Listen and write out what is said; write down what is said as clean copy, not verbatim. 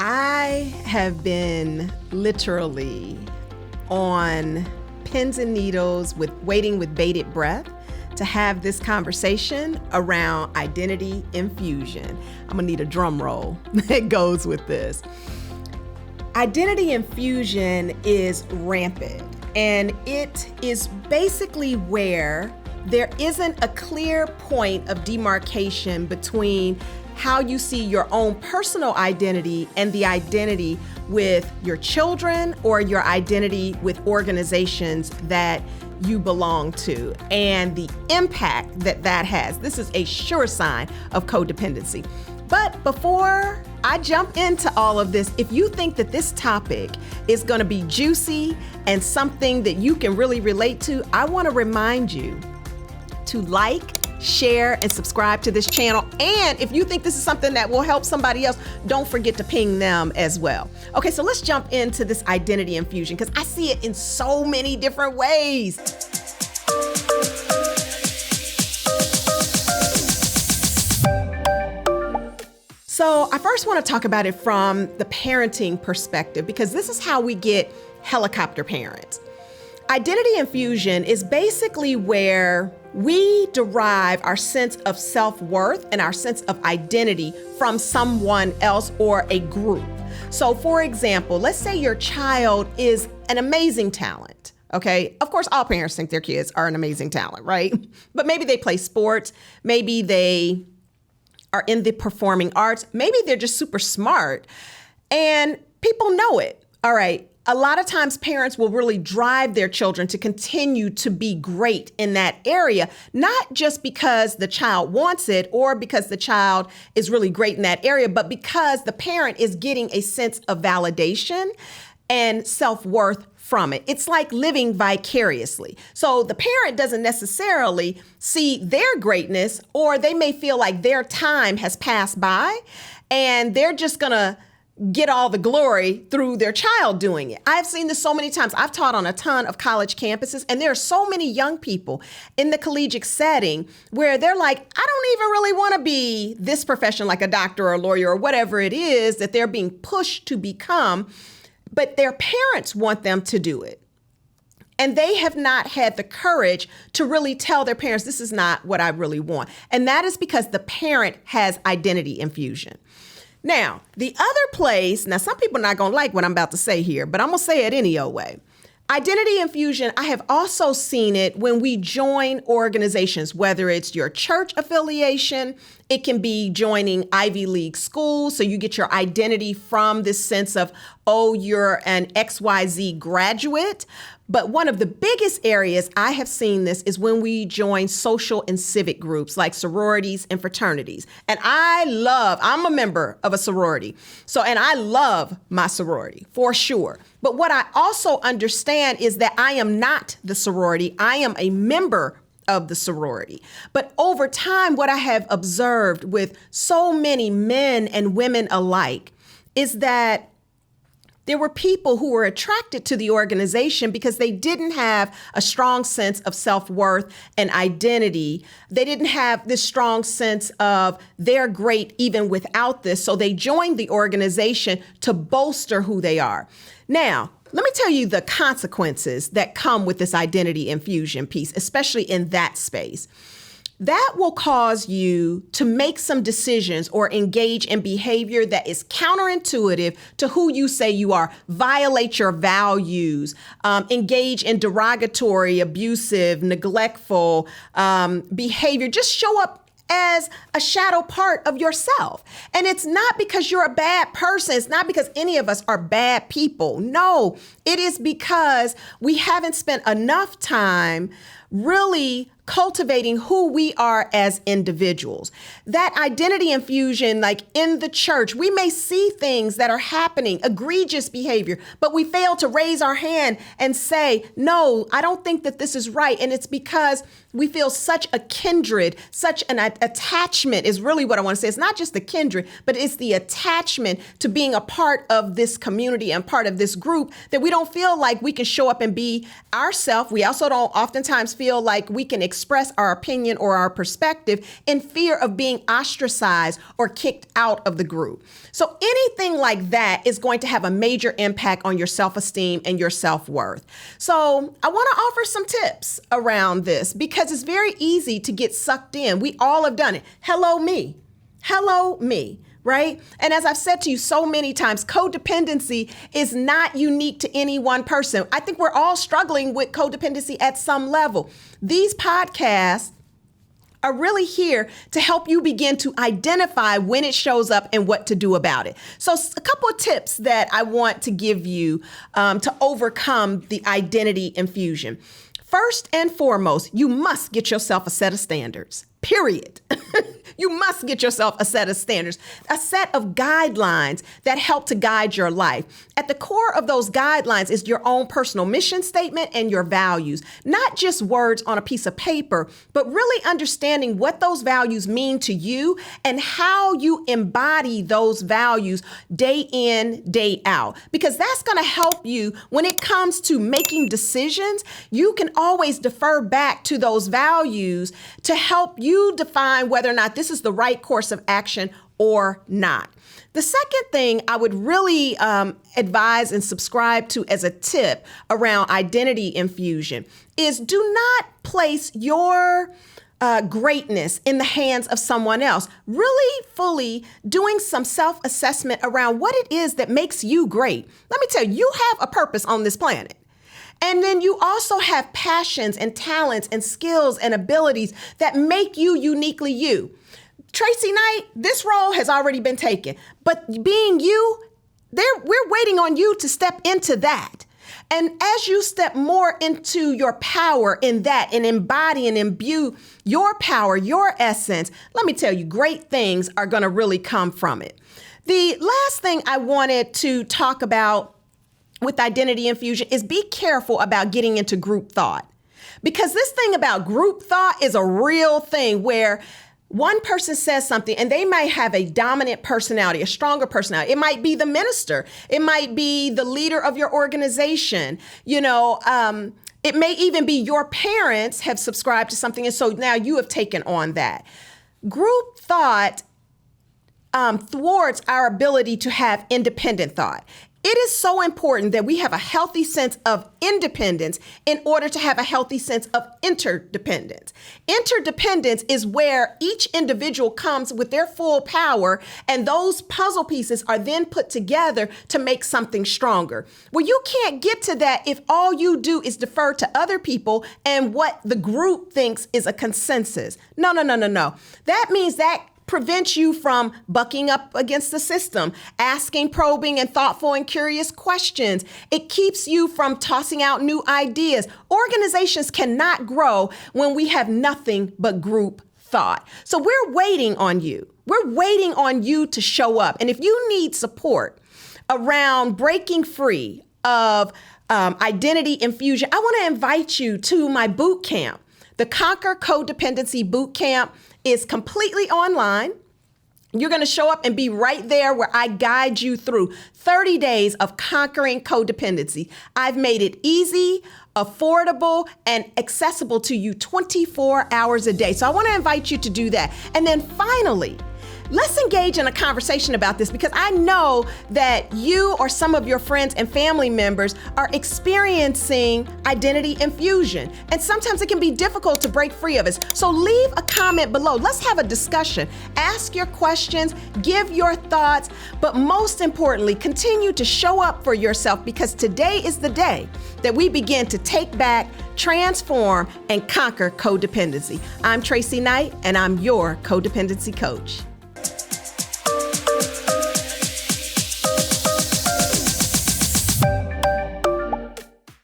I have been literally on pins and needles waiting with bated breath to have this conversation around identity infusion. I'm gonna need a drum roll that goes with this. Identity infusion is rampant, and it is basically where there isn't a clear point of demarcation between how you see your own personal identity and the identity with your children or your identity with organizations that you belong to, and the impact that that has. This is a sure sign of codependency. But before I jump into all of this, if you think that this topic is going to be juicy and something that you can really relate to, I want to remind you to like, share, and subscribe to this channel. And if you think this is something that will help somebody else, don't forget to ping them as well. Okay, so let's jump into this identity infusion because I see it in so many different ways. So I first want to talk about it from the parenting perspective because this is how we get helicopter parents. Identity infusion is basically where we derive our sense of self-worth and our sense of identity from someone else or a group. So for example, let's say your child is an amazing talent. Okay. Of course, all parents think their kids are an amazing talent, right? But maybe they play sports. Maybe they are in the performing arts. Maybe they're just super smart and people know it. All right. A lot of times parents will really drive their children to continue to be great in that area, not just because the child wants it or because the child is really great in that area, but because the parent is getting a sense of validation and self-worth from it. It's like living vicariously. So the parent doesn't necessarily see their greatness, or they may feel like their time has passed by and they're just gonna get all the glory through their child doing it. I've seen this so many times. I've taught on a ton of college campuses, and there are so many young people in the collegiate setting where they're like, I don't even really want to be this profession, like a doctor or a lawyer or whatever it is that they're being pushed to become, but their parents want them to do it. And they have not had the courage to really tell their parents, this is not what I really want. And that is because the parent has identity infusion. Now, the other place, now some people are not going to like what I'm about to say here, but I'm going to say it any old way. Identity infusion, I have also seen it when we join organizations, whether it's your church affiliation, it can be joining Ivy League schools. So you get your identity from this sense of, oh, you're an XYZ graduate. But one of the biggest areas I have seen this is when we join social and civic groups like sororities and fraternities. And I'm a member of a sorority. And I love my sorority for sure. But what I also understand is that I am not the sorority. I am a member of the sorority. But over time, what I have observed with so many men and women alike is that there were people who were attracted to the organization because they didn't have a strong sense of self-worth and identity. They didn't have this strong sense of they're great even without this. So they joined the organization to bolster who they are. Now, let me tell you the consequences that come with this identity infusion piece, especially in that space. That will cause you to make some decisions or engage in behavior that is counterintuitive to who you say you are, violate your values, engage in derogatory, abusive, neglectful behavior, just show up as a shadow part of yourself. And it's not because you're a bad person. It's not because any of us are bad people. No, it is because we haven't spent enough time really cultivating who we are as individuals. That identity infusion, like in the church, we may see things that are happening, egregious behavior, but we fail to raise our hand and say, no, I don't think that this is right. And it's because we feel such a kindred, such an attachment is really what I want to say. It's not just the kindred, but it's the attachment to being a part of this community and part of this group that we don't feel like we can show up and be ourselves. We also don't oftentimes feel feel like we can express our opinion or our perspective in fear of being ostracized or kicked out of the group. So anything like that is going to have a major impact on your self-esteem and your self-worth. So I want to offer some tips around this because it's very easy to get sucked in. We all have done it. Hello, me. Hello, me. Right? And as I've said to you so many times, codependency is not unique to any one person. I think we're all struggling with codependency at some level. These podcasts are really here to help you begin to identify when it shows up and what to do about it. So a couple of tips that I want to give you to overcome the identity infusion. First and foremost, you must get yourself a set of standards, period. You must get yourself a set of standards, a set of guidelines that help to guide your life. At the core of those guidelines is your own personal mission statement and your values, not just words on a piece of paper, but really understanding what those values mean to you and how you embody those values day in, day out. Because that's going to help you when it comes to making decisions. You can always defer back to those values to help you define whether or not this is the right course of action or not. The second thing I would really advise and subscribe to as a tip around identity infusion is do not place your greatness in the hands of someone else. Really fully doing some self-assessment around what it is that makes you great. Let me tell you, you have a purpose on this planet. And then you also have passions and talents and skills and abilities that make you uniquely you. Tracey Knight, this role has already been taken, but being you, we're waiting on you to step into that. And as you step more into your power in that and embody and imbue your power, your essence, let me tell you, great things are going to really come from it. The last thing I wanted to talk about with identity infusion is be careful about getting into group thought. Because this thing about group thought is a real thing where one person says something and they might have a dominant personality, a stronger personality. It might be the minister. It might be the leader of your organization. It may even be your parents have subscribed to something. And so now you have taken on that. Group thought thwarts our ability to have independent thought. It is so important that we have a healthy sense of independence in order to have a healthy sense of interdependence. Interdependence is where each individual comes with their full power, and those puzzle pieces are then put together to make something stronger. Well, you can't get to that if all you do is defer to other people and what the group thinks is a consensus. No. That means that prevents you from bucking up against the system, asking probing and thoughtful and curious questions. It keeps you from tossing out new ideas. Organizations cannot grow when we have nothing but group thought. So we're waiting on you. We're waiting on you to show up. And if you need support around breaking free of identity infusion, I want to invite you to my boot camp. The Conquer Codependency Boot Camp is completely online. You're going to show up and be right there where I guide you through 30 days of conquering codependency. I've made it easy, affordable, and accessible to you 24 hours a day. So I want to invite you to do that. And then finally, let's engage in a conversation about this because I know that you or some of your friends and family members are experiencing identity infusion. And sometimes it can be difficult to break free of it. So leave a comment below. Let's have a discussion. Ask your questions, give your thoughts, but most importantly, continue to show up for yourself because today is the day that we begin to take back, transform, and conquer codependency. I'm Tracey Knight, and I'm your codependency coach.